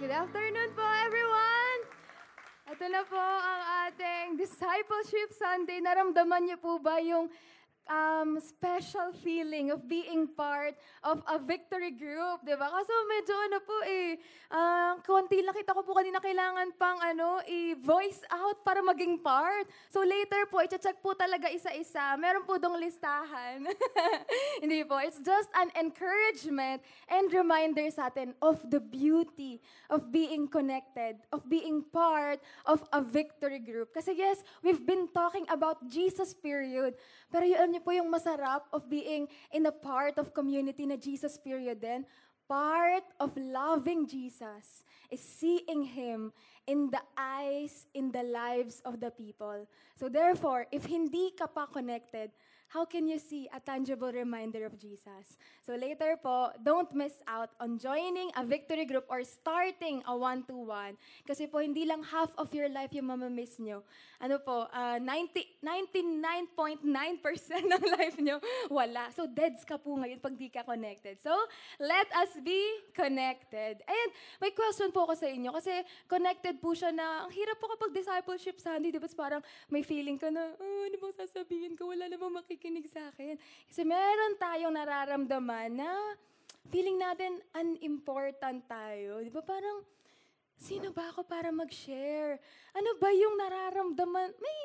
Good afternoon po, everyone! Ito na po ang ating Discipleship Sunday. Naramdaman niyo po ba yung special feeling of being part of a victory group, di ba? Kaso medyo konti lang kita ko po kanina kailangan pang i-voice out para maging part. So later po, i-check po talaga isa-isa. Meron po dong listahan. Hindi po, it's just an encouragement and reminder sa atin of the beauty of being connected, of being part of a victory group. Kasi yes, we've been talking about Jesus period. Pero alam niyo po yung masarap of being in a part of community na Jesus period din. Part of loving Jesus is seeing Him in the eyes, in the lives of the people. So therefore, if hindi ka pa connected, how can you see a tangible reminder of Jesus? So later po, don't miss out on joining a victory group or starting a one-to-one. Kasi po, hindi lang half of your life yung mamamiss nyo. 99.9% ng life nyo, wala. So deads ka po ngayon pag di ka connected. So, let us be connected. And may question po ako sa inyo, kasi connected po siya na, ang hirap po kapag discipleship Sunday, di ba parang may feeling ka na, ano bang sasabihin ko, wala namang makikinig sa akin. Kasi meron tayong nararamdaman na feeling natin unimportant tayo. Di ba parang, sino ba ako para mag-share? Ano ba yung nararamdaman? May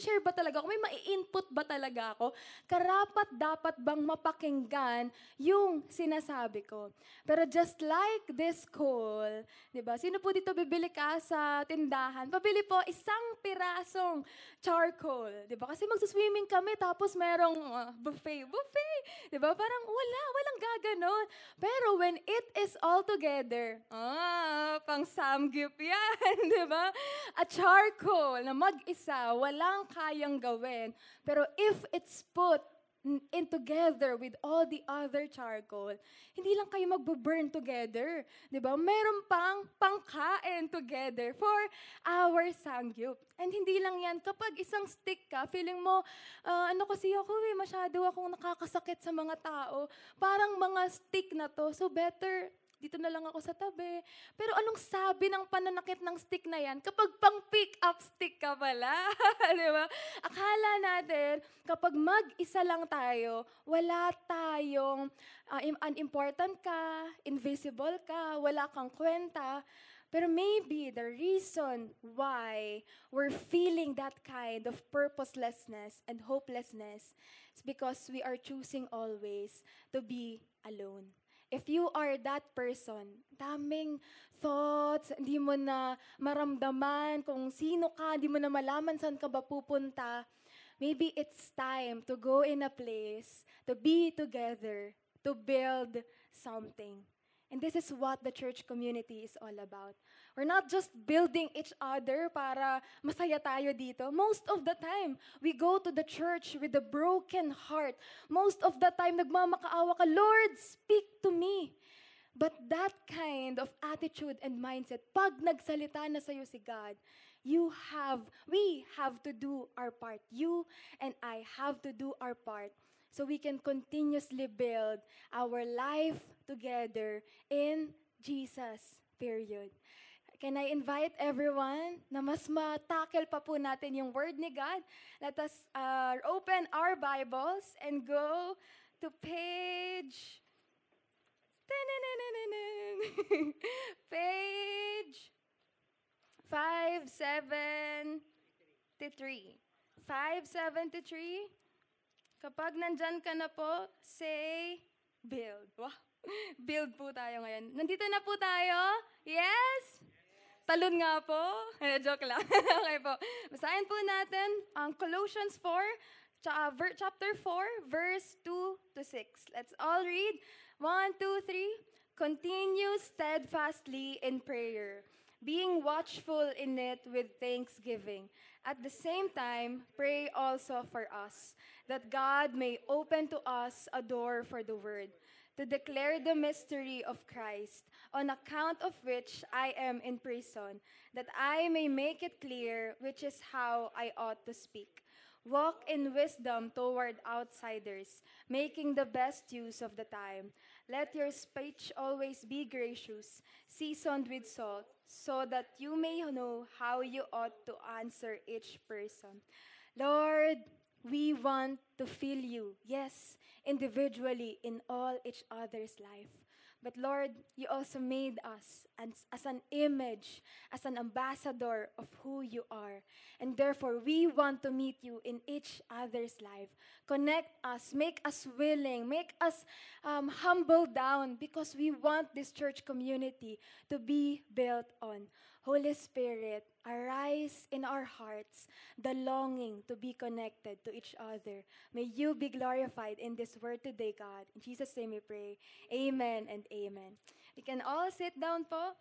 share ba talaga ako? May mai-input ba talaga ako? Karapat dapat bang mapakinggan yung sinasabi ko? Pero just like this call, di ba? Sino po dito bibili ka sa tindahan? Pabili po isang pirasong charcoal. Di ba? Kasi magsuswimming kami tapos merong buffet. Di ba? Parang walang gaganon. Pero when it is all together, pang samgyup yan, di ba? A charcoal na mag-isa, walang kayang gawin. Pero if it's put in together with all the other charcoal, hindi lang kayo magbo-burn together. Di ba? Meron pang pangkain together for our samgyup. And hindi lang yan, kapag isang stick ka, feeling mo, kasi ako masyado akong nakakasakit sa mga tao. Parang mga stick na to, so better dito na lang ako sa tabi. Pero anong sabi ng pananakit ng stick na yan kapag pang pick up stick ka pala? Di ba? Akala natin, kapag mag-isa lang tayo, wala tayong unimportant ka, invisible ka, wala kang kwenta. Pero maybe the reason why we're feeling that kind of purposelessness and hopelessness is because we are choosing always to be alone. If you are that person, daming thoughts, hindi mo na maramdaman kung sino ka, hindi mo na malaman saan ka ba pupunta, maybe it's time to go in a place, to be together, to build something. And this is what the church community is all about. We're not just building each other para masaya tayo dito. Most of the time, we go to the church with a broken heart. Most of the time, nagmamakaawa ka, Lord, speak to me. But that kind of attitude and mindset, pag nagsalita na sa'yo si God, we have to do our part. You and I have to do our part so we can continuously build our life together in Jesus, period. Can I invite everyone na mas ma-tackle pa po natin yung Word ni God? Let us open our Bibles and go to page... page 573. 573. Kapag nandyan ka na po, say, build. Wow. Build po tayo ngayon. Nandito na po tayo? Yes? Talon nga po. Joke lang. Okay po. Basahin po natin ang Colossians 4, chapter 4, verse 2 to 6. Let's all read. 1, 2, 3. Continue steadfastly in prayer, being watchful in it with thanksgiving. At the same time, pray also for us, that God may open to us a door for the word, to declare the mystery of Christ, on account of which I am in prison, that I may make it clear which is how I ought to speak. Walk in wisdom toward outsiders, making the best use of the time. Let your speech always be gracious, seasoned with salt, so that you may know how you ought to answer each person. Lord, we want to feel you, yes, individually in all each other's life. But Lord, you also made us as an image, as an ambassador of who you are. And therefore, we want to meet you in each other's life. Connect us, make us willing, make us humble down because we want this church community to be built on. Holy Spirit, arise in our hearts the longing to be connected to each other. May you be glorified in this word today, God. In Jesus' name we pray. Amen and amen. We can all sit down po.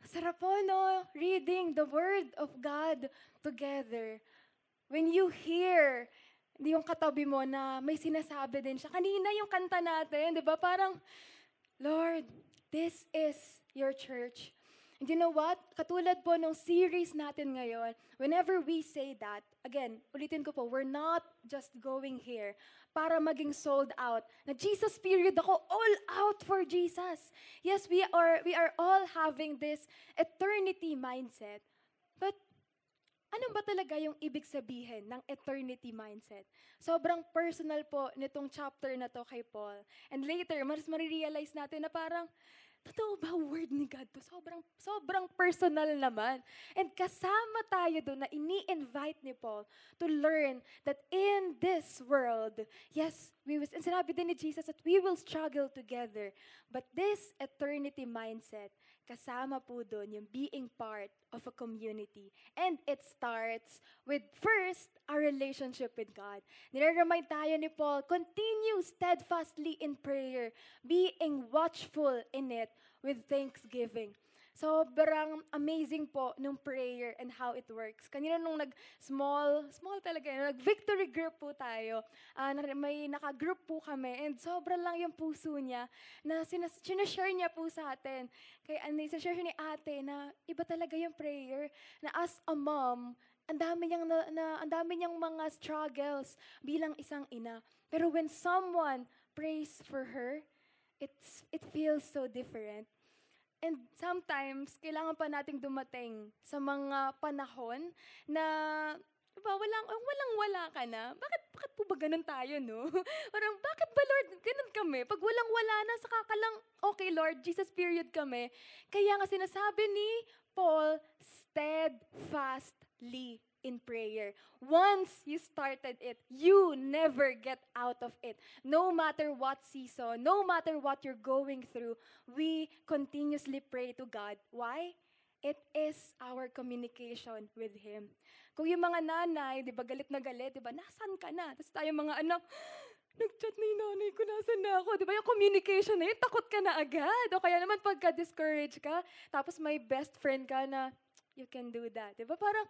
Sarap po, no? Reading the word of God together. When you hear yung katabi mo na may sinasabi din siya. Kanina yung kanta natin, di ba? Parang, Lord, this is your church. And you know what? Katulad po nung series natin ngayon, whenever we say that, again, ulitin ko po, we're not just going here para maging sold out. Na Jesus period ako, all out for Jesus. Yes, we are all having this eternity mindset. But ano ba talaga yung ibig sabihin ng eternity mindset? Sobrang personal po nitong chapter na to kay Paul. And later, mas marirealize natin na parang, totoo ba word ni God to? Sobrang personal naman. And kasama tayo doon na ini-invite ni Paul to learn that in this world, yes, and sinabi din ni Jesus that we will struggle together. But this eternity mindset, kasama po doon yung being part of a community. And it starts with first, our relationship with God. Nire-remind tayo ni Paul, continue steadfastly in prayer, being watchful in it with thanksgiving. Sobrang amazing po nung prayer and how it works. Kanina nung small talaga, nag-victory group po tayo. May naka-group po kami and sobrang lang yung puso niya na sinashare niya po sa atin. Kaya sinashare ni ate na iba talaga yung prayer. Na as a mom, ang dami niyang mga struggles bilang isang ina. Pero when someone prays for her, it feels so different. And sometimes, kailangan pa nating dumating sa mga panahon na, diba, walang-wala ka na. Bakit po ba ganun tayo, no? Parang, bakit ba, Lord, ganun kami? Pag walang-wala na, saka ka lang, okay, Lord, Jesus period kami. Kaya nga sinasabi ni Paul, steadfastly in prayer. Once you started it, you never get out of it. No matter what season, no matter what you're going through, we continuously pray to God. Why? It is our communication with Him. Kung yung mga nanay, di ba, galit na galit, di ba, nasan ka na? Tapos tayo mga anak, nag-chat na yung nanay ko, nasan na ako? Di ba, yung communication na yun, takot ka na agad. O kaya naman pagka-discourage ka, tapos may best friend ka na, you can do that. Di ba, parang,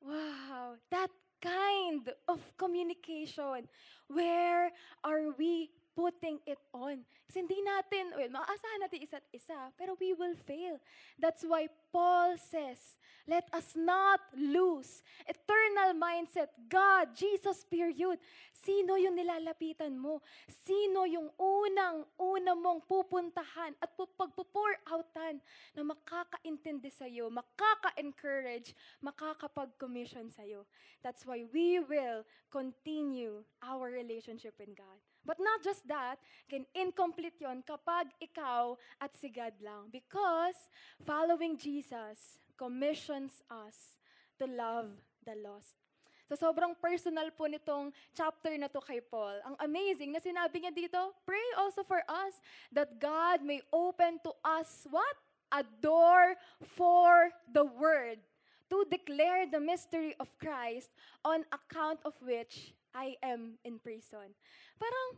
wow, that kind of communication. Where are we putting it on? Kasi hindi natin, maaasahan natin isa't isa, pero we will fail. That's why Paul says, let us not lose eternal mindset. God, Jesus, period. Sino yung nilalapitan mo? Sino yung unang-una mong pupuntahan at pagpo-pour outan na makaka-intindi sa'yo, makaka-encourage, makakapag-commission sa'yo. That's why we will continue our relationship with God. But not just that, incomplete yon kapag ikaw at si God lang. Because following Jesus commissions us to love the lost. So sobrang personal po nitong chapter na to kay Paul. Ang amazing na sinabi niya dito, pray also for us that God may open to us what? A door for the word to declare the mystery of Christ on account of which I am in prison. Parang,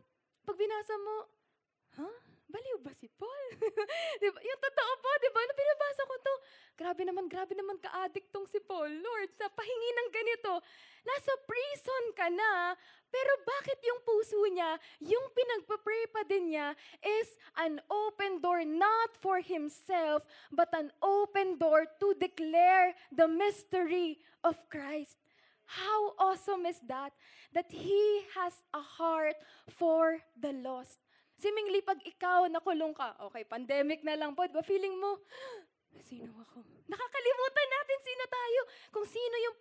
pag binasa mo, baliw ba si Paul? Diba? Yung totoo po, diba? Nung binabasa ko to, grabe naman ka-addict tong si Paul. Lord, sa pahingi ng ganito, nasa prison ka na, pero bakit yung puso niya, yung pinagpa-pray pa din niya, is an open door not for himself, but an open door to declare the mystery of Christ. how awesome is that? That He has a heart for the lost. Seemingly, pag ikaw nakulong ka, okay, pandemic na lang po, diba? Feeling mo, sino ako? Nakakalimutan natin sino tayo. Kung sino yung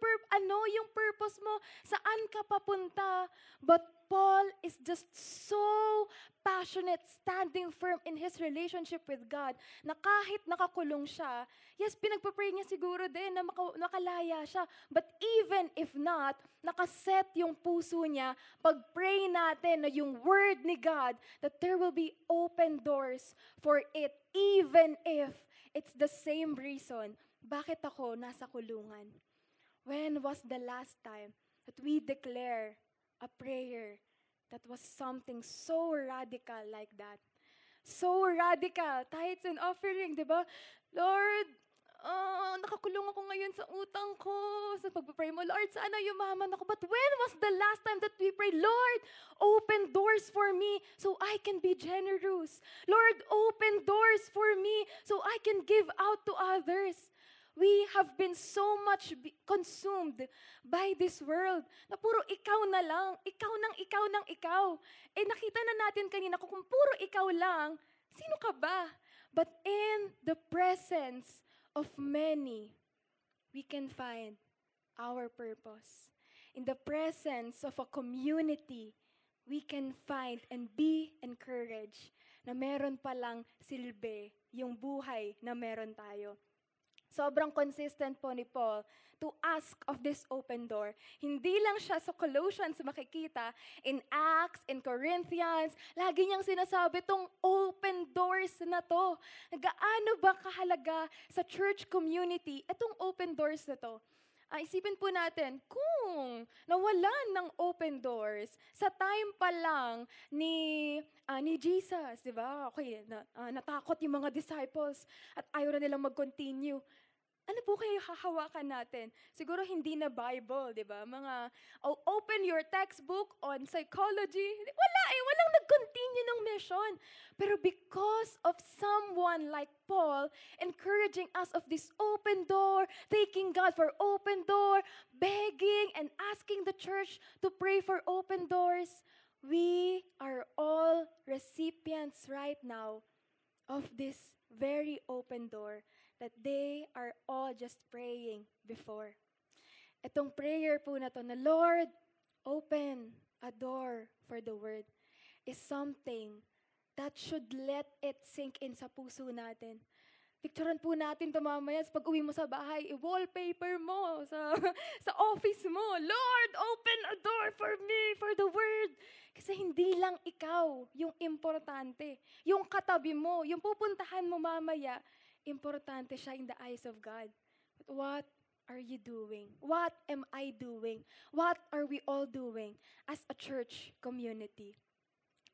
yung purpose mo, saan ka papunta. But Paul is just so passionate, standing firm in his relationship with God, na kahit nakakulong siya, yes, pinagpapray niya siguro din na makalaya siya. But even if not, nakaset yung puso niya, pag-pray natin na yung word ni God, that there will be open doors for it, even if it's the same reason bakit ako nasa kulungan. When was the last time that we declare a prayer that was something so radical like that? So radical, tithes and offering, di ba? Lord, nakakulong ako ngayon sa utang ko. Sa pagpapray mo, Lord, sana yumaman ako. But when was the last time that we prayed, Lord, open doors for me so I can be generous. Lord, open doors for me so I can give out to others. We have been so much consumed by this world na puro ikaw na lang, ikaw ng ikaw. Eh nakita na natin kanina kung puro ikaw lang, sino ka ba? But in the presence of many, we can find our purpose. In the presence of a community, we can find and be encouraged na meron palang silbi yung buhay na meron tayo. Sobrang consistent po ni Paul to ask of this open door. Hindi lang siya sa Colossians makikita, in Acts, in Corinthians, lagi niyang sinasabi itong open doors na to. Gaano ba kahalaga sa church community itong open doors na to? Isipin po natin, kung nawalan ng open doors, sa time pa lang ni Jesus, di ba? Okay, natakot yung mga disciples at ayaw na nilang mag-continue. Ano po kayo hahawakan natin? Siguro hindi na Bible, di ba? Mga, open your textbook on psychology. Walang nag-continue ng mission. Pero because of someone like Paul, encouraging us of this open door, thanking God for open door, begging and asking the church to pray for open doors, we are all recipients right now of this very open door that they are all just praying before. Itong prayer po na to na, Lord, open a door for the word, is something that should let it sink in sa puso natin. Picturean po natin ito mamaya pag uwi mo sa bahay, i-wallpaper mo sa office mo. Lord, open a door for me, for the word. Kasi hindi lang ikaw yung importante. Yung katabi mo, yung pupuntahan mo mamaya, importante siya in the eyes of God. But what are you doing? What am I doing? What are we all doing as a church community?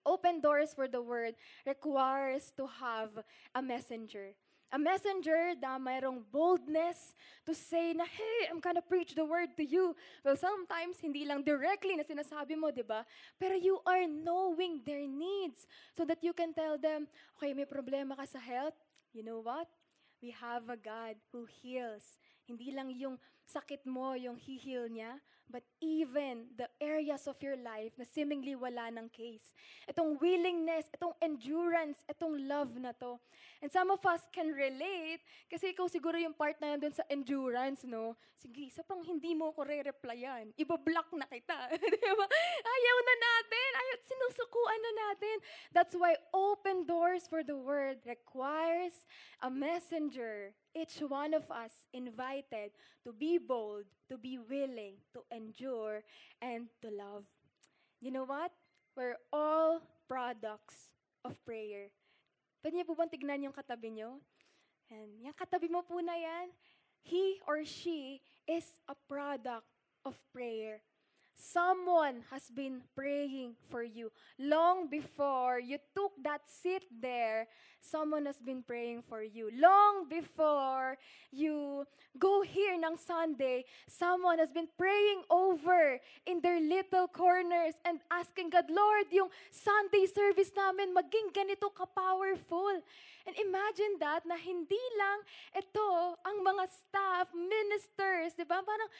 Open doors for the word requires to have a messenger. A messenger na mayroong boldness to say na, hey, I'm gonna preach the word to you. Well, sometimes, hindi lang directly na sinasabi mo, di ba? Pero you are knowing their needs so that you can tell them, okay, may problema ka sa health? You know what? We have a God who heals. Hindi lang yung sakit mo yung he-heal niya, but even the areas of your life na seemingly wala ng case. Itong willingness, itong endurance, itong love na to. And some of us can relate, kasi ikaw siguro yung part na yan dun sa endurance, no? Sige, isa pang hindi mo ko re-replyan. Iba-block na kita. Diba? Ayaw na natin. Sinusukuan na natin. That's why open doors for the word requires a messenger. Each one of us invited to be bold, to be willing, to endure, and to love. You know what? We're all products of prayer. Pwede niyo po bang tignan yung katabi niyo? And yung katabi mo po na yan, he or she is a product of prayer. Someone has been praying for you. Long before you took that seat there, someone has been praying for you. Long before you go here ng Sunday, someone has been praying over in their little corners and asking God, Lord, yung Sunday service namin maging ganito ka-powerful. And imagine that, na hindi lang ito ang mga staff, ministers, di ba? Parang,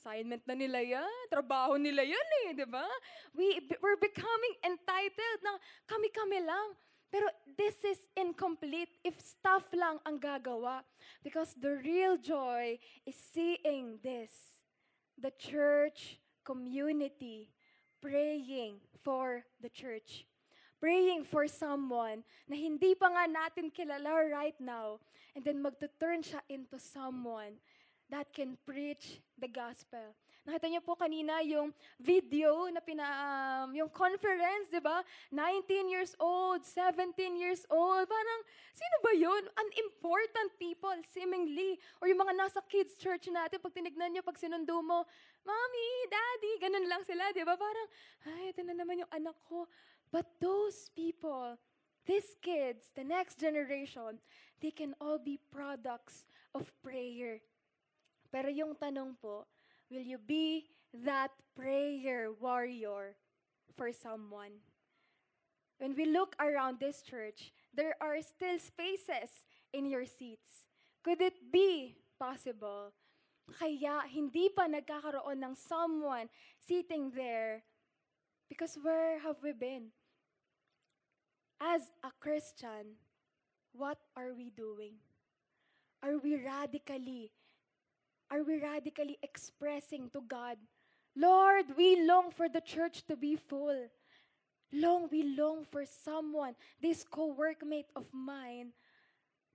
assignment na nila yan, trabaho nila yan di ba? We're becoming entitled na kami-kami lang. Pero this is incomplete if staff lang ang gagawa. Because the real joy is seeing this. The church community praying for the church. Praying for someone na hindi pa nga natin kilala right now. And then magtuturn siya into someone that can preach the gospel. Nakita niyo po kanina yung video na yung conference, di ba? 19 years old, 17 years old. Parang, sino ba yun? Unimportant people, seemingly. Or yung mga nasa kids church natin, pag tinignan niyo, pag sinundo mo, Mommy, Daddy, ganun lang sila, di ba? Parang, ay, ito na naman yung anak ko. But those people, these kids, the next generation, they can all be products of prayer. Pero yung tanong po, will you be that prayer warrior for someone? When we look around this church, there are still spaces in your seats. Could it be possible? Kaya hindi pa nagkakaroon ng someone sitting there because where have we been? As a Christian, what are we doing? Are we radically expressing to God, Lord, we long for the church to be full. We long for someone, this co-workmate of mine,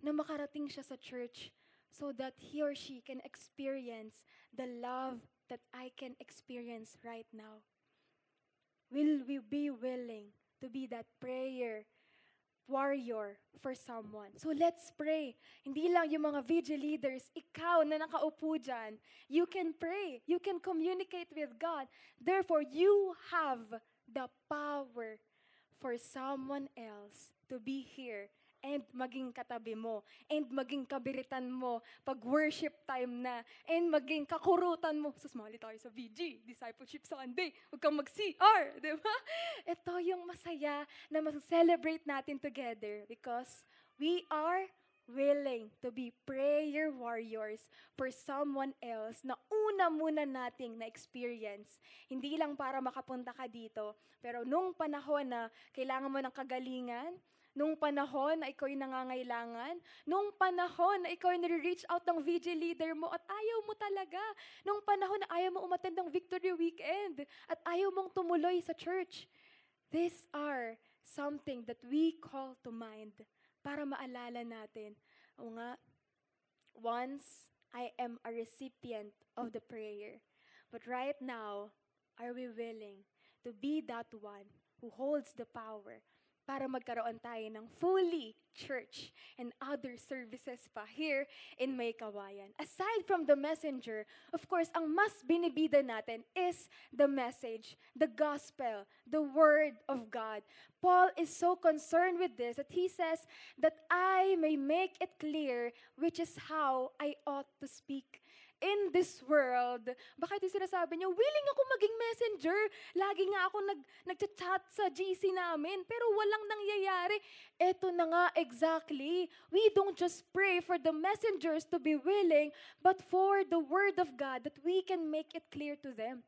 na makarating siya sa church so that he or she can experience the love that I can experience right now. Will we be willing to be that prayer warrior for someone? So let's pray. Hindi lang yung mga VG leaders, ikaw na nakaupo dyan, you can pray, you can communicate with God. Therefore, you have the power for someone else to be here and maging katabi mo, and maging kabiritan mo pag worship time na, and maging kakurutan mo. Sumali tayo sa VG, Discipleship Sunday, huwag kang mag-CR, di ba? Ito yung masaya na mas-celebrate natin together because we are willing to be prayer warriors for someone else na una muna nating na-experience. Hindi lang para makapunta ka dito, pero nung panahon na kailangan mo ng kagalingan, nung panahon na ikaw yung nangangailangan, nung panahon na ikaw yung nire-reach out ng VG leader mo at ayaw mo talaga, nung panahon na ayaw mo umattend ng Victory Weekend at ayaw mong tumuloy sa church. These are something that we call to mind para maalala natin. O nga, once I am a recipient of the prayer, but right now, are we willing to be that one who holds the power para magkaroon tayo ng fully church and other services pa here in May Kawayan. Aside from the messenger, of course, ang mas binibida natin is the message, the gospel, the word of God. Paul is so concerned with this that he says that I may make it clear which is how I ought to speak. In this world, bakit yung sinasabi niya, willing ako maging messenger. Lagi nga ako nag-chat sa GC namin, pero walang nangyayari. Eto na nga, exactly. We don't just pray for the messengers to be willing, but for the word of God that we can make it clear to them.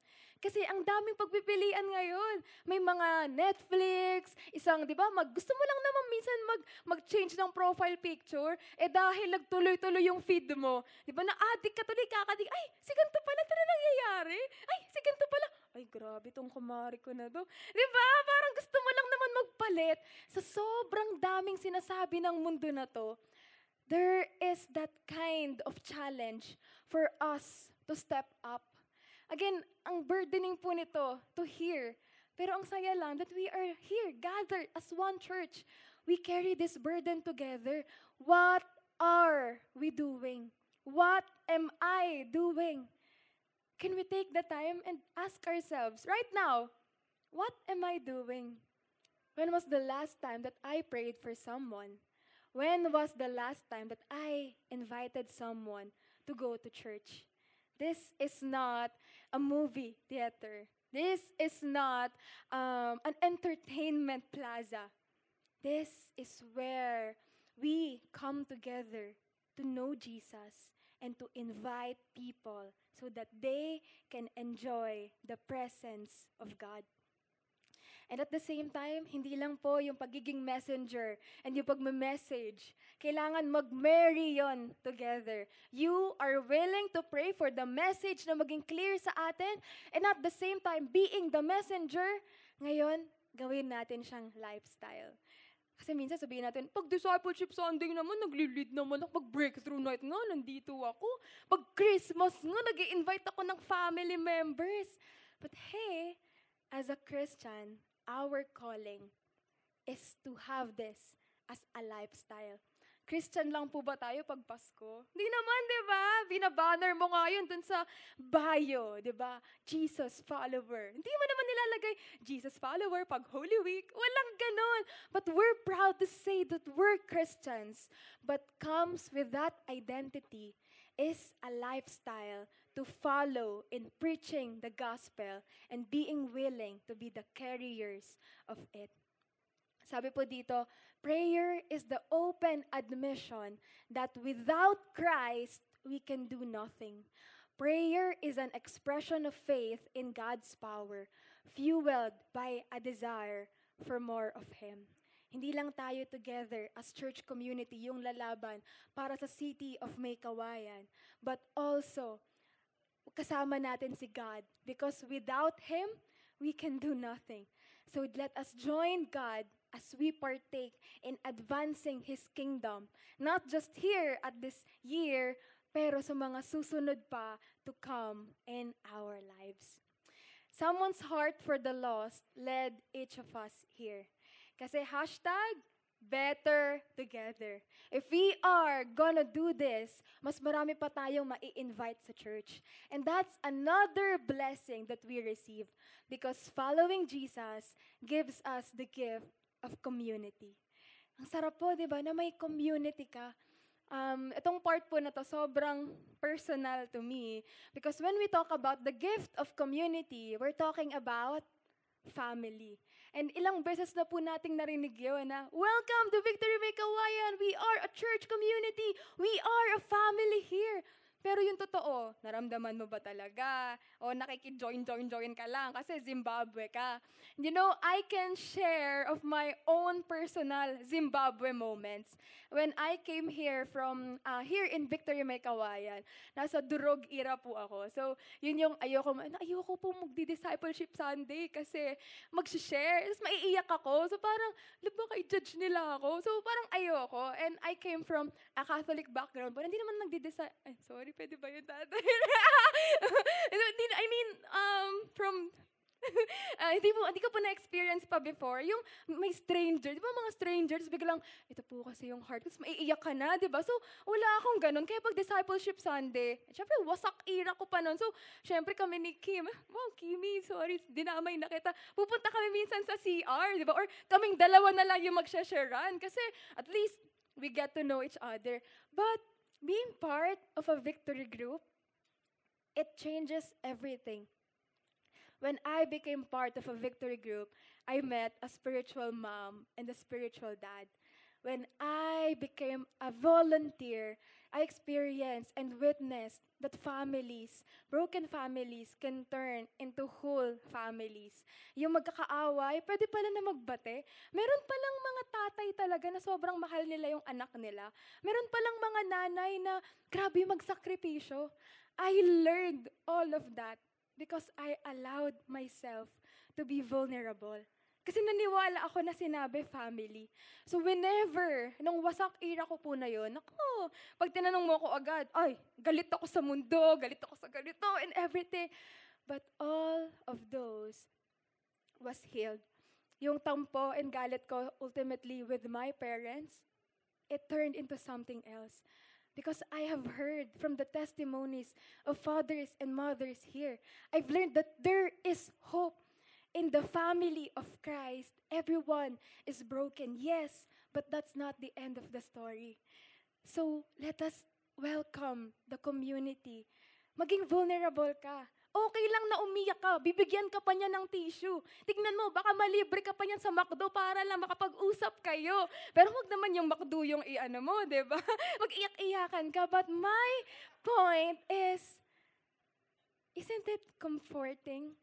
Kasi ang daming pagpipilian ngayon. May mga Netflix, isang, di ba, gusto mo lang naman minsan mag-change ng profile picture, dahil nagtuloy-tuloy yung feed mo. Di ba, na-addict ka tuloy, kakadik, ay, si ganito pala, ito na nangyayari. Ay, si ganito pala. Ay, grabe tong kumari ko na to. Di ba, parang gusto mo lang naman magpalit. Sa sobrang daming sinasabi ng mundo na to, there is that kind of challenge for us to step up. Again, ang burdening po nito to hear. Pero ang saya lang that we are here, gathered as one church. We carry this burden together. What are we doing? What am I doing? Can we take the time and ask ourselves, right now, what am I doing? When was the last time that I prayed for someone? When was the last time that I invited someone to go to church? This is not a movie theater. This is not an entertainment plaza. This is where we come together to know Jesus and to invite people so that they can enjoy the presence of God. And at the same time, hindi lang po yung pagiging messenger and yung pagme-message. Kailangan mag-marry yon together. You are willing to pray for the message na maging clear sa atin, and at the same time, being the messenger, ngayon, gawin natin siyang lifestyle. Kasi minsan sabihin natin, pag discipleship Sunday naman, nagli-lead naman ako. Pag breakthrough night nga, nandito ako. Pag Christmas nga, nag-i-invite ako ng family members. But hey, as a Christian, our calling is to have this as a lifestyle. Christian lang po ba tayo pag Pasko? Hindi naman, di ba? Binabanner mo nga yun dun sa bio, di ba? Jesus follower. Hindi mo naman nilalagay, Jesus follower pag Holy Week. Walang ganon. But we're proud to say that we're Christians. But comes with that identity is a lifestyle to follow in preaching the gospel and being willing to be the carriers of it. Sabi po dito, prayer is the open admission that without Christ, we can do nothing. Prayer is an expression of faith in God's power, fueled by a desire for more of Him. Hindi lang tayo together as church community yung lalaban para sa city of May Kawayan, but also kasama natin si God, because without Him, we can do nothing. So let us join God as we partake in advancing His kingdom, not just here at this year, pero sa mga susunod pa to come in our lives. Someone's heart for the lost led each of us here. Kasi hashtag, better together. If we are gonna do this, mas marami pa tayong mai-invite sa church. And that's another blessing that we receive, because following Jesus gives us the gift of community. Ang sarap po, di ba, na may community ka. Itong part po na to, sobrang personal to me. Because when we talk about the gift of community, we're talking about family. And ilang beses na po nating narinig yun na, welcome to Victory May Kawayan. We are a church community. We are a family here. Pero yung totoo, naramdaman mo ba talaga? O nakiki-join ka lang kasi Zimbabwe ka. You know, I can share of my own personal Zimbabwe moments. When I came here from, here in Victory May Kawayan, nasa durog era po ako. So, yun yung ayoko po magdi-discipleship Sunday kasi mag-share. Tapos maiiyak ako. So, parang, baka i-judge nila ako. So, parang ayoko. And I came from a Catholic background. But hindi naman nagdi-disciple. Sorry, pwede ba yun, tatay? I mean, hindi ko po na-experience pa before. Yung may stranger, di ba mga strangers, biglang, ito po kasi yung heart, tapos maiiyak ka na, di ba? So, wala akong ganun. Kaya pag discipleship Sunday, syempre, wasak ira ko pa nun. So, syempre kami ni Kim, wow, Kimi, sorry, dinamay na kita. Pupunta kami minsan sa CR, di ba? Or kaming dalawa na lang yung mag-sharean. Kasi, at least, we get to know each other. But, being part of a victory group, it changes everything. When I became part of a victory group, I met a spiritual mom and a spiritual dad. When I became a volunteer, I experienced and witnessed that families, broken families, can turn into whole families. Yung magkakaaway, pwede pala na magbate. Meron palang mga tatay talaga na sobrang mahal nila yung anak nila. Meron palang mga nanay na grabe magsakripisyo. I learned all of that because I allowed myself to be vulnerable. Kasi naniwala ako na sinabi family. So whenever, nung wasak ira ko po na yun, ako, pag tinanong mo ako agad, ay, galit ako sa mundo, galit ako sa ganito, and everything. But all of those was healed. Yung tampo and galit ko ultimately with my parents, it turned into something else. Because I have heard from the testimonies of fathers and mothers here, I've learned that there is hope. In the family of Christ, everyone is broken, yes, but that's not the end of the story. So, let us welcome the community. Maging vulnerable ka. Okay lang na umiyak ka, bibigyan ka pa niya ng tissue. Tignan mo, baka malibre ka pa niyan sa McDo para lang makapag-usap kayo. Pero wag naman yung McDo yung i-ano mo, di ba? Mag-iyak-iyakan ka. But my point is, isn't it comforting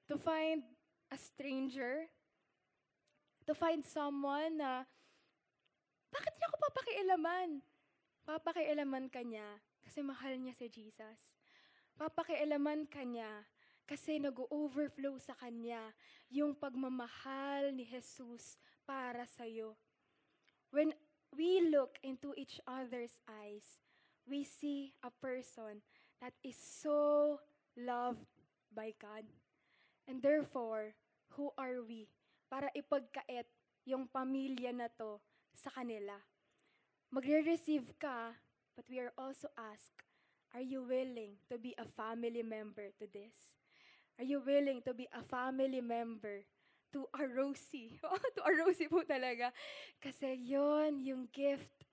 to find a stranger, to find someone na, bakit niya ako papakialaman? Papakialaman ka niya kasi mahal niya si Jesus. Papakialaman ka niya kasi nag-overflow sa kanya yung pagmamahal ni Jesus para sa'yo. When we look into each other's eyes, we see a person that is so loved by God. And therefore, who are we para ipagkait yung pamilya na to sa kanila? Magre-receive ka, but we are also asked, are you willing to be a family member to this? Are you willing to be a family member to a Rosie? To a Rosie po talaga. Kasi yon yung gift.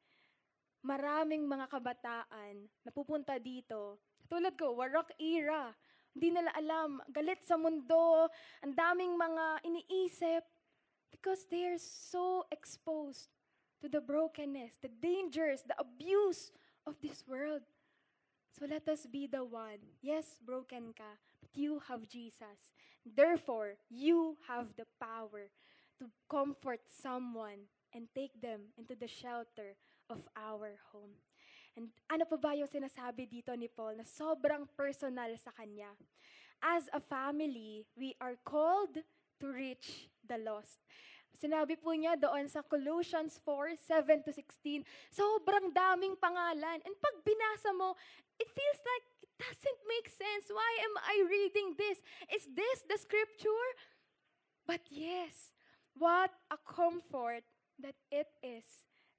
Maraming mga kabataan na pupunta dito. Tulad ko, Warak era. Hindi nila alam, galit sa mundo, ang daming mga iniisip. Because they are so exposed to the brokenness, the dangers, the abuse of this world. So let us be the one. Yes, broken ka, but you have Jesus. Therefore, you have the power to comfort someone and take them into the shelter of our home. And ano pa ba yung sinasabi dito ni Paul na sobrang personal sa kanya? As a family, we are called to reach the lost. Sinabi po niya doon sa Colossians 4:7-16, sobrang daming pangalan. And pag binasa mo, it feels like it doesn't make sense. Why am I reading this? Is this the scripture? But yes, what a comfort that it is,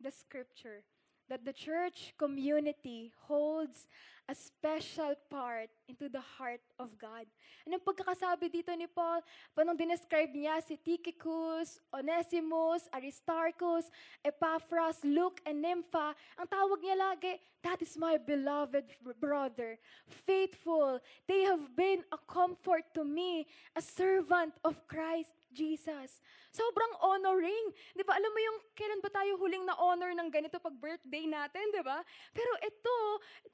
the scripture. That the church community holds a special part into the heart of God. Anong pagkakasabi dito ni Paul? Panong dinescribe niya si Tychicus, Onesimus, Aristarchus, Epaphras, Luke, and Nympha, ang tawag niya lagi, that is my beloved brother, faithful. They have been a comfort to me, a servant of Christ Jesus. Sobrang honoring. Di ba? Alam mo yung kailan ba tayo huling na honor ng ganito pag birthday natin, di ba? Pero ito,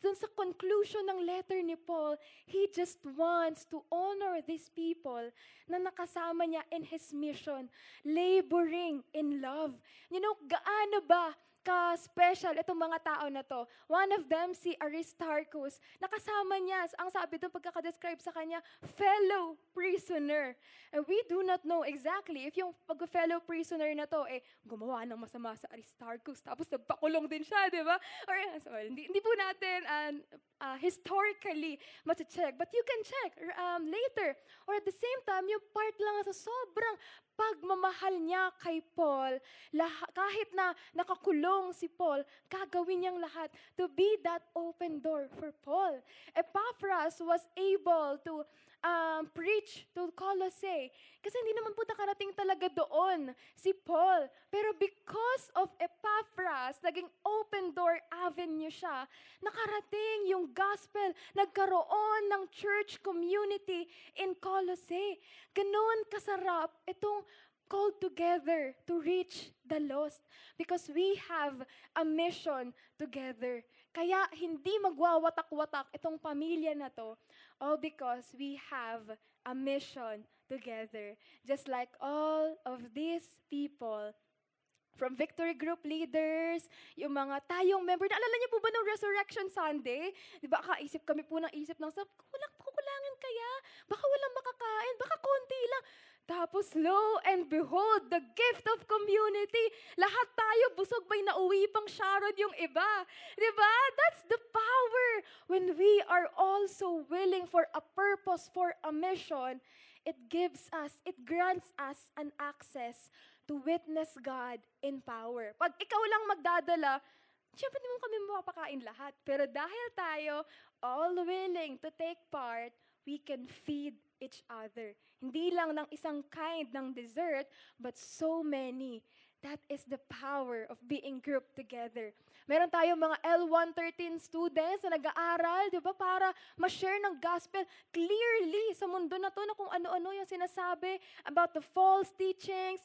dun sa conclusion ng letter ni Paul, he just wants to honor these people na nakasama niya in his mission, laboring in love. You know, gaano ba ka-special itong mga tao na to? One of them, si Aristarchus, nakasama niya, ang sabi doon pagkakadescribe sa kanya, fellow prisoner. And we do not know exactly if yung pag-fellow prisoner na to, gumawa ng masama sa Aristarchus, tapos nagpakulong din siya, di ba? Or, well, hindi po natin historically mati-check, but you can check later. Or at the same time, yung part lang sa sobrang pagmamahal niya kay Paul, kahit na nakakulong si Paul, gagawin niyang lahat to be that open door for Paul. Epaphras was able to preach to Colossae. Kasi hindi naman po nakarating talaga doon si Paul. Pero because of Epaphras, naging open door avenue siya, nakarating yung gospel, nagkaroon ng church community in Colossae. Ganon kasarap itong called together to reach the lost because we have a mission together. Kaya hindi magwawatak-watak itong pamilya na to, all because we have a mission together. Just like all of these people, from Victory Group leaders, yung mga tayong member, naalala niyo po ba nung Resurrection Sunday? Di ba, kaisip kami po ng isip ng, kukulangan kaya? Baka walang makakain, baka konti lang. Tapos, lo and behold, the gift of community. Lahat tayo, busog ba'y nauwi pang Sharon yung iba. Diba? That's the power. When we are also willing for a purpose, for a mission, it grants us an access to witness God in power. Pag ikaw lang magdadala, siyempre hindi mo kami mapapakain lahat. Pero dahil tayo all willing to take part, we can feed each other. Hindi lang ng isang kind ng dessert, but so many That is the power of being grouped together. Meron tayong mga L113 students na nag-aaral, di ba, para ma-share ng gospel clearly sa mundo na to na kung ano-ano yung sinasabi about the false teachings,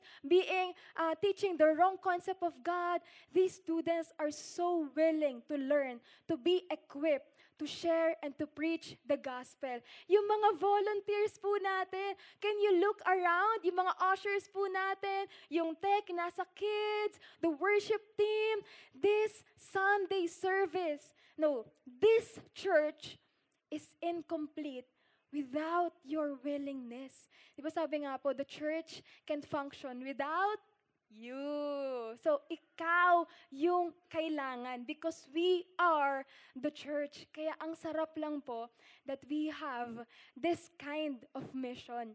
teaching the wrong concept of God. These students are so willing to learn, to be equipped, to share and to preach the gospel. Yung mga volunteers po natin, can you look around? Yung mga ushers po natin, yung tech, nasa kids, the worship team, this Sunday service. No, this church is incomplete without your willingness. Di ba sabi nga po, the church can function without you. So, ikaw yung kailangan because we are the church. Kaya ang sarap lang po that we have this kind of mission.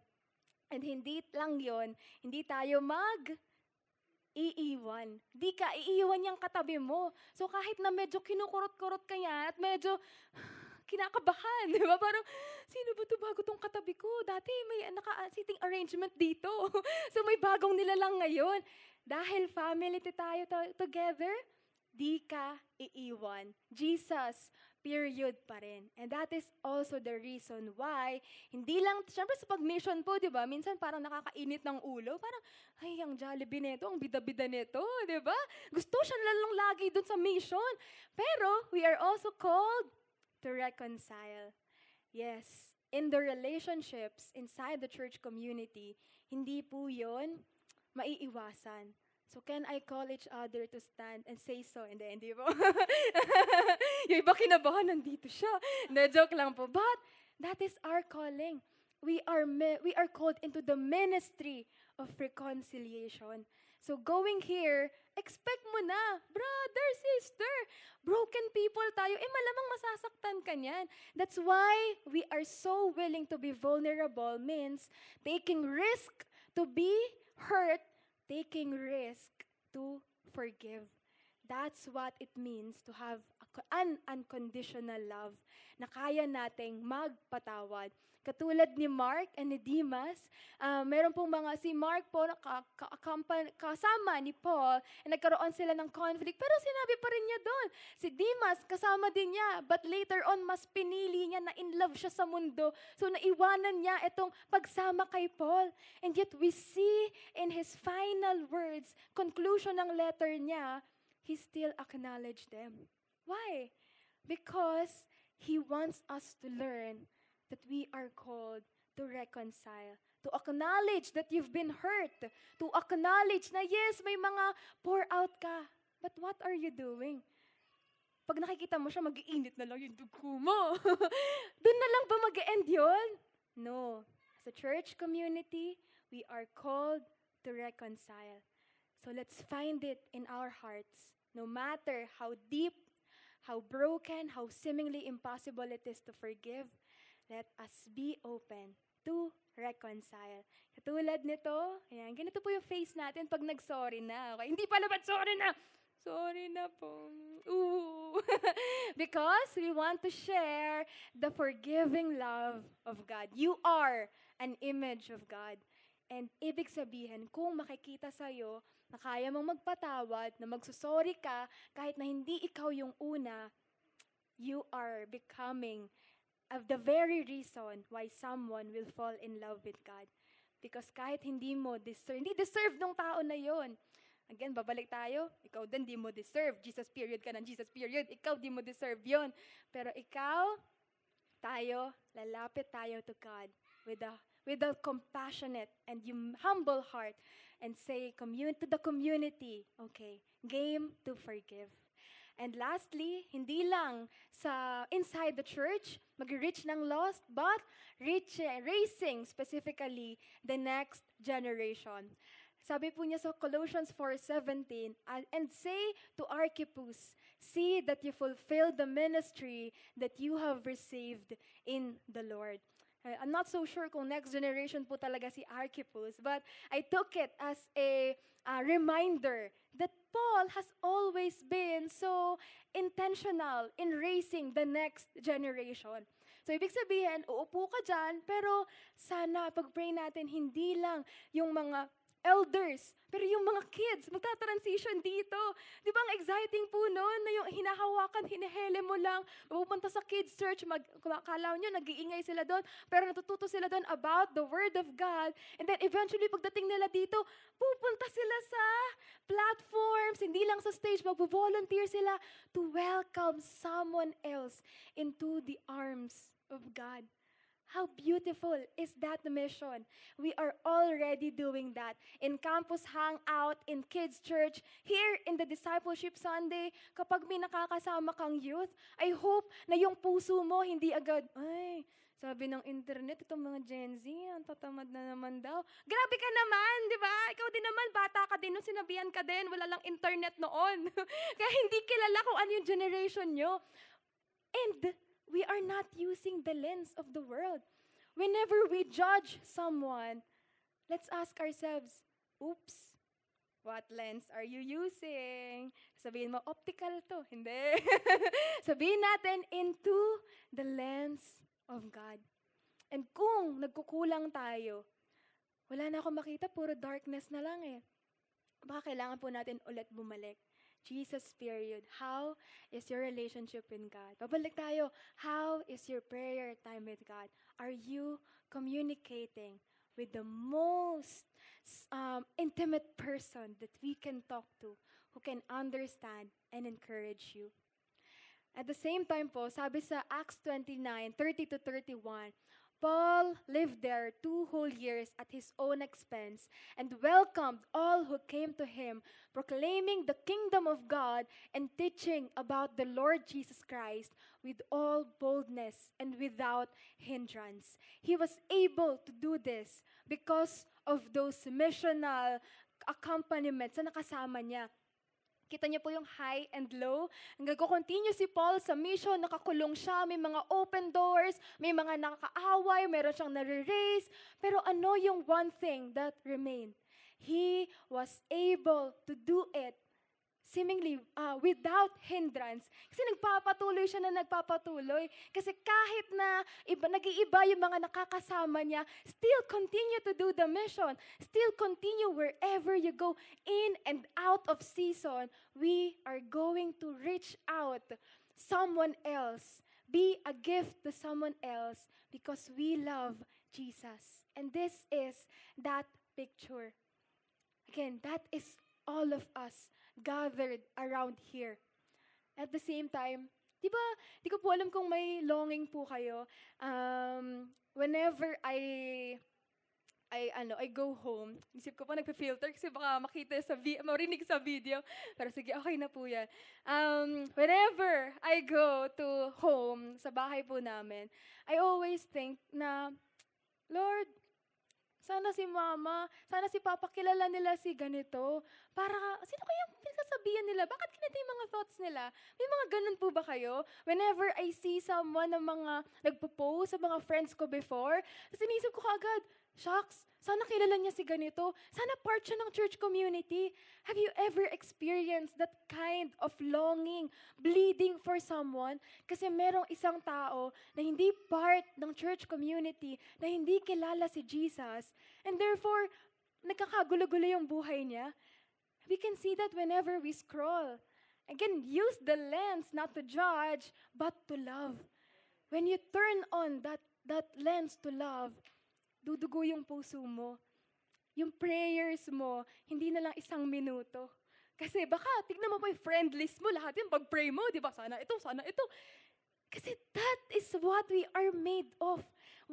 And hindi lang yon, hindi tayo iiwan. Di ka iiwan yung katabi mo. So, kahit na medyo kinukurot-kurot ka yan at medyo kinakabahan, di ba? Parang, sino ba ito bago tong katabi ko? Dati may naka-seating arrangement dito. So may bagong nilalang ngayon. Dahil family tayo together, di ka iiwan. Jesus, period pa rin. And that is also the reason why, hindi lang, syempre sa pag-mission po, di ba? Minsan parang nakakainit ng ulo. Parang, ay, ang Jollibee nito, ang bida-bida nito, di ba? Gusto siya lang lagi dun sa mission. Pero, we are also called to reconcile. Yes, in the relationships inside the church community, hindi po yun maiiwasan. So can I call each other to stand and say so? Hindi po. Yung iba kinabahan, nandito siya. Joke lang po. But that is our calling. We are called into the ministry of reconciliation. So going here, expect mo na, brother, sister, broken people tayo, malamang masasaktan ka niyan. That's why we are so willing to be vulnerable, means taking risk to be hurt, taking risk to forgive. That's what it means to have an unconditional love na kaya nating magpatawad. Katulad ni Mark and ni Demas, meron pong si Mark po kasama ni Paul, nagkaroon sila ng conflict, pero sinabi pa rin niya doon. Si Demas, kasama din niya, but later on, mas pinili niya na in love siya sa mundo. So naiwanan niya itong pagsama kay Paul. And yet we see in his final words, conclusion ng letter niya, he still acknowledged them. Why? Because he wants us to learn that we are called to reconcile, to acknowledge that you've been hurt, to acknowledge na yes, may mga pour out ka, but what are you doing? Pag nakikita mo siya, mag-iinit na lang yung dugo mo. Doon na lang ba mag-end yun? No. As a church community, we are called to reconcile. So let's find it in our hearts, no matter how deep, how broken, how seemingly impossible it is to forgive, let us be open to reconcile. Katulad nito, ayan, ganito po yung face natin pag nag-sorry na. Okay? Hindi pala ba't sorry na? Sorry na po. Ooh. Because we want to share the forgiving love of God. You are an image of God. And ibig sabihin, kung makikita sa'yo na kaya mong magpatawad, na magsusorry ka, kahit na hindi ikaw yung una, you are becoming of the very reason why someone will fall in love with God. Because kahit hindi mo deserve, hindi deserve nung tao na yon. Again, babalik tayo, ikaw din di mo deserve. Jesus period ka ng Jesus period. Ikaw di mo deserve yon. Pero ikaw, tayo, lalapit tayo to God with a compassionate and humble heart and say to the community, okay, game to forgive. And lastly, hindi lang sa inside the church, mag-reach ng lost, but raising specifically the next generation. Sabi po niya sa Colossians 4:17, and say to Archippus, see that you fulfill the ministry that you have received in the Lord. I'm not so sure kung next generation po talaga si Archippus, but I took it as a reminder that Paul has always been so intentional in raising the next generation. So, ibig sabihin, uupo ka dyan, pero sana pag-pray natin, hindi lang yung mga elders. Pero yung mga kids, magta-transition dito. Di ba ang exciting po noon na yung hinahawakan, hinihele mo lang, pupunta sa kids church, kala nyo, nag-iingay sila doon, pero natututo sila doon about the Word of God. And then eventually, pagdating nila dito, pupunta sila sa platforms, hindi lang sa stage, mag-volunteer sila to welcome someone else into the arms of God. How beautiful is that mission? We are already doing that in campus hangout, in kids church, here in the Discipleship Sunday. Kapag may nakakasama kang youth, I hope na yung puso mo hindi agad, ay, sabi ng internet, itong mga Gen Z, ang tatamad na naman daw. Grabe ka naman, di ba? Ikaw din naman, bata ka din, nung sinabihan ka din, wala lang internet noon. Kaya hindi kilala kung ano yung generation nyo. And we are not using the lens of the world. Whenever we judge someone, let's ask ourselves, oops, what lens are you using? Sabihin mo, optical to. Hindi. Sabihin natin, into the lens of God. And kung nagkukulang tayo, wala na akong makita, puro darkness na lang eh. Baka kailangan po natin ulit bumalik. Jesus period. How is your relationship with God? Babalik tayo. How is your prayer time with God? Are you communicating with the most intimate person that we can talk to, who can understand and encourage you? At the same time po, sabi sa Acts 29:30-31, Paul lived there 2 whole years at his own expense and welcomed all who came to him, proclaiming the kingdom of God and teaching about the Lord Jesus Christ with all boldness and without hindrance. He was able to do this because of those missional accompaniments na nakasama niya. Kita niyo po yung high and low. Nag-continue si Paul sa mission, nakakulong siya, may mga open doors, may mga nakakaaway, meron siyang nare-raise. Pero ano yung one thing that remained? He was able to do it seemingly without hindrance. Kasi nagpapatuloy siya na nagpapatuloy. Kasi kahit na nag-iiba yung mga nakakasama niya, still continue to do the mission. Still continue wherever you go. In and out of season, we are going to reach out someone else. Be a gift to someone else because we love Jesus. And this is that picture. Again, that is all of us gathered around here. At the same time, di ko po alam kung may longing po kayo. Whenever I go home, isip ko pa nagpe-filter kasi baka makita marinig sa video. Pero sige, okay na po yan. Whenever I go to home, sa bahay po namin, I always think na, Lord, sana si Mama, sana si Papa, kilala nila si ganito. Para, sino kaya pinagsasabihan nila? Bakit ganito yung mga thoughts nila? May mga ganun po ba kayo? Whenever I see someone na mga nagpo-post sa mga friends ko before, sinisip ko kaagad, shucks, sana kilala niya si ganito. Sana part siya ng church community. Have you ever experienced that kind of longing, bleeding for someone? Kasi merong isang tao na hindi part ng church community, na hindi kilala si Jesus, and therefore, nagkakagulo-gulo yung buhay niya. We can see that whenever we scroll. Again, use the lens not to judge, but to love. When you turn on that lens to love, dudugo yung puso mo. Yung prayers mo, hindi na lang 1 minuto. Kasi baka, tignan mo pa yung friend list mo, lahat yung pag-pray mo, di ba? Sana ito, sana ito. Kasi that is what we are made of.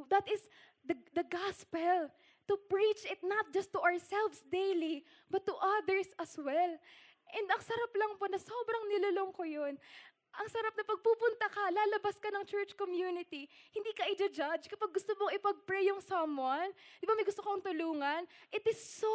That is the gospel. To preach it not just to ourselves daily, but to others as well. And ang sarap lang po na sobrang nilulong ko yun. Ang sarap na pagpupunta ka, lalabas ka ng church community, hindi ka i-judge kapag gusto mong ipag-pray yung someone. Di ba may gusto kong tulungan? It is so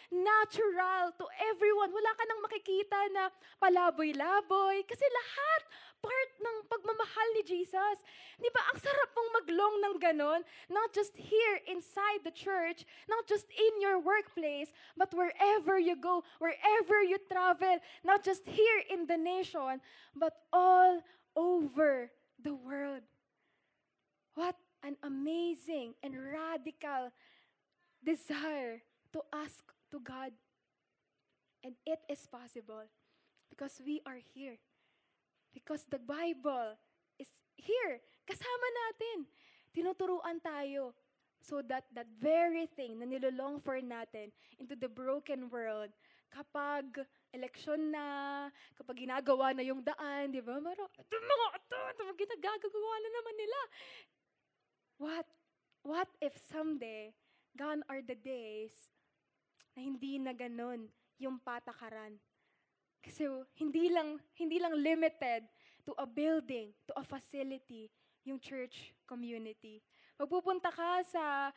natural to everyone. Wala ka nang makikita na palaboy-laboy. Kasi lahat part ng pagmamahal ni Jesus. Di ba ang sarap mong maglong ng ganon? Not just here inside the church, not just in your workplace, but wherever you go, wherever you travel, not just here in the nation, but all over the world. What an amazing and radical desire to ask to God. And it is possible because we are here. Because the Bible is here. Kasama natin. Tinuturuan tayo so that that very thing na nilolong for natin into the broken world, kapag eleksyon na, kapag ginagawa na yung daan, di ba? Kapag ginagagawa na naman nila. What if someday, gone are the days na hindi na ganun yung patakaran? Kasi hindi lang limited to a building, to a facility, yung church community. Magpupunta ka sa,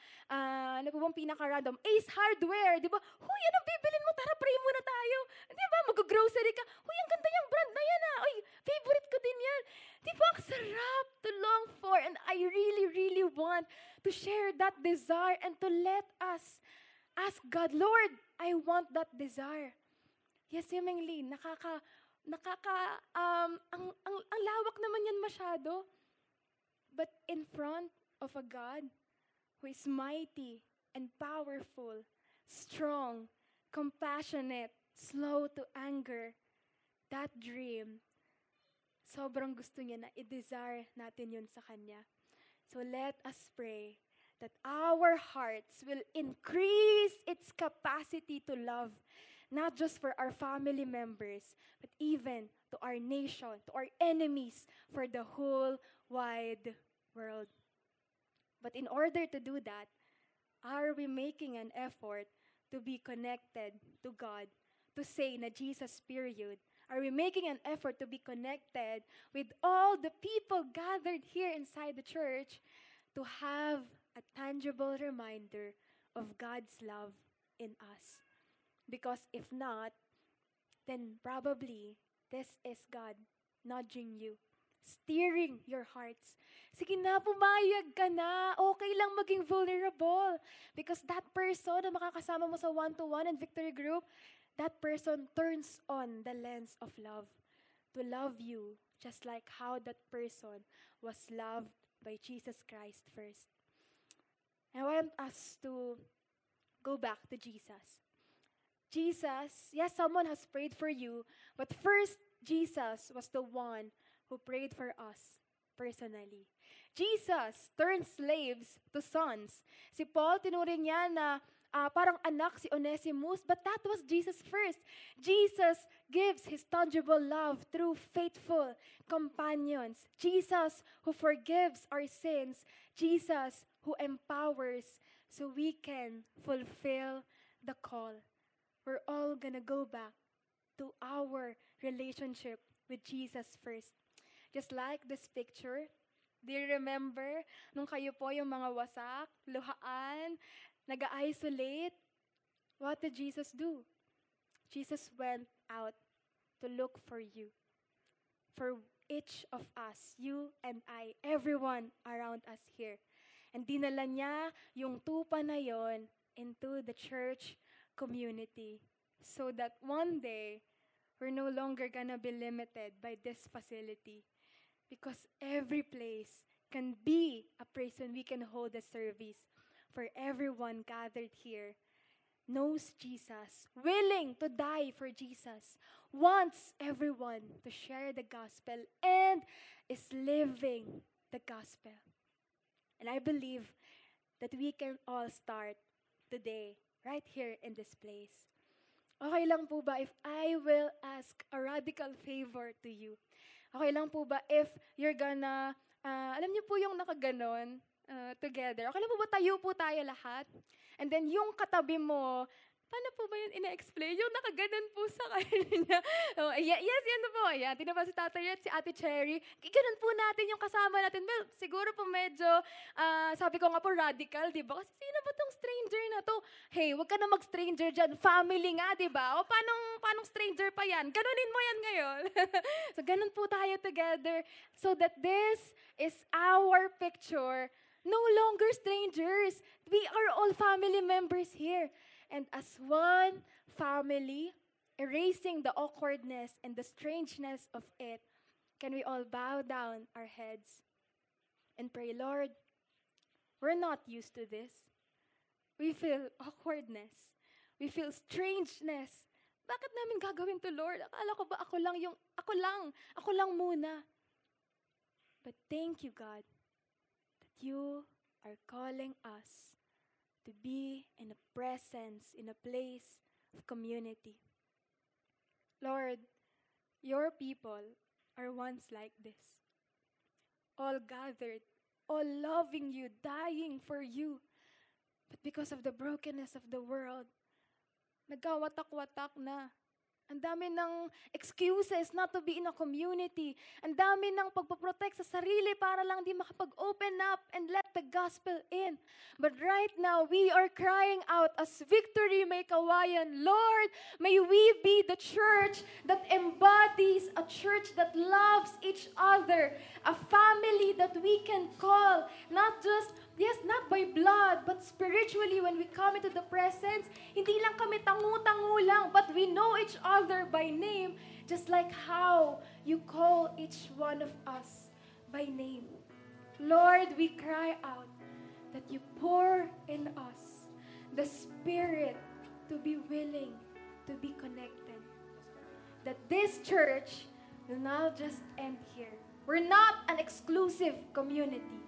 ano po bang pinaka-random? Ace Hardware, di ba? Huy, anong bibilin mo? Tara, pray muna tayo. Di ba? Mag-grocery ka. Huy, ang ganda yung brand na yan, ah. Uy, favorite ko din yan. Di ba? Ang sarap to long for. And I really, really want to share that desire and to let us ask God, Lord, I want that desire. Yes, Ming Lee, ang lawak naman yan masyado. But in front of a God who is mighty and powerful, strong, compassionate, slow to anger, that dream, sobrang gusto niya na i-desire natin yun sa Kanya. So let us pray that our hearts will increase its capacity to love, not just for our family members, but even to our nation, to our enemies, for the whole wide world. But in order to do that, are we making an effort to be connected to God, to say na Jesus period? Are we making an effort to be connected with all the people gathered here inside the church to have a tangible reminder of God's love in us? Because if not, then probably this is God nudging you, steering your hearts. Sige na, pumayag ka na. Okay lang maging vulnerable. Because that person na makakasama mo sa one-to-one and victory group, that person turns on the lens of love to love you just like how that person was loved by Jesus Christ first. I want us to go back to Jesus. Jesus, yes, someone has prayed for you, but first, Jesus was the one who prayed for us personally. Jesus turned slaves to sons. Si Paul, tinuring niya na parang anak si Onesimus, but that was Jesus first. Jesus gives His tangible love through faithful companions. Jesus who forgives our sins. Jesus who empowers so we can fulfill the call. We're all gonna go back to our relationship with Jesus first. Just like this picture, do you remember nung kayo po yung mga wasak, luhaan, nag-isolate? What did Jesus do? Jesus went out to look for you. For each of us, you and I, everyone around us here. And dinala niya yung tupa na yon into the church community so that one day, we're no longer gonna be limited by this facility. Because every place can be a place when we can hold a service for everyone gathered here knows Jesus, willing to die for Jesus, wants everyone to share the gospel, and is living the gospel. And I believe that we can all start today, right here in this place. Okay lang po ba if I will ask a radical favor to you? Okay lang po ba if you're gonna, alam niyo po yung nakaganon together. Okay lang po ba tayo po tayo lahat? And then yung katabi mo, paano po ba yun ina-explain? Yung nakaganon po sa kanya. Oh, yes, yan po. Yan. Tingnan ba si Tatay at si Ate Cherry? Ganun po natin yung kasama natin. Well, siguro po medyo, sabi ko nga po radical, di ba? Kasi sino ba tong stranger na to? Hey, wag ka na mag-stranger dyan. Family nga, di ba? O paanong stranger pa yan? Ganunin mo yan ngayon. So, ganun po tayo together. So that this is our picture. No longer strangers. We are all family members here. And as one family, erasing the awkwardness and the strangeness of it, can we all bow down our heads and pray, Lord, we're not used to this. We feel awkwardness. We feel strangeness. Bakit namin gagawin to, Lord? Akala ko ba ako lang muna. But thank you, God, that you are calling us to be in a presence, in a place of community. Lord, your people are once like this. All gathered, all loving you, dying for you. But because of the brokenness of the world, nagkawatak-watak na. Ang dami ng excuses not to be in a community. Ang dami ng pagpaprotect sa sarili para lang di makapag-open up and let the gospel in. But right now, we are crying out as Victory May Kawayan, Lord, may we be the church that embodies a church that loves each other, a family that we can call, not by blood, but spiritually when we come into the presence, hindi lang kami tangu-tangu lang, but we know each other by name, just like how you call each one of us by name. Lord, we cry out that you pour in us the Spirit to be willing to be connected. That this church will not just end here. We're not an exclusive community.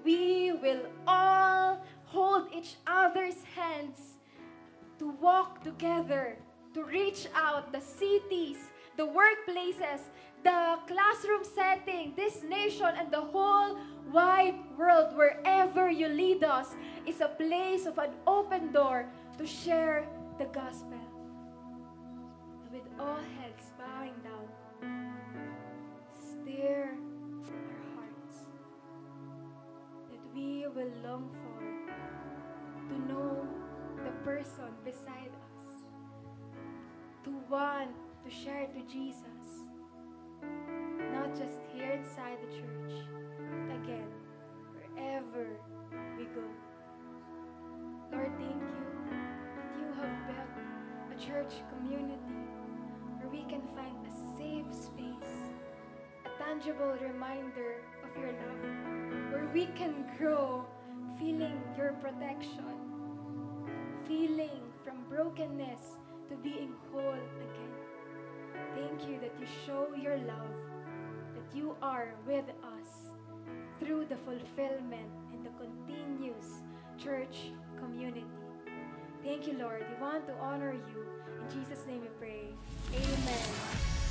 We will all hold each other's hands to walk together, to reach out the cities, the workplaces, the classroom setting, this nation, and the whole wide world. Wherever you lead us is a place of an open door to share the gospel. With all heads bowing down, stir our hearts that we will long for to know the person beside us, to want to share to Jesus, not just here inside the church, but again, wherever we go. Lord, thank you that you have built a church community where we can find a safe space, a tangible reminder of your love, where we can grow feeling your protection, feeling from brokenness to being whole again. Thank you that you show your love, that you are with us through the fulfillment and the continuous church community. Thank you, Lord. We want to honor you. In Jesus' name we pray. Amen.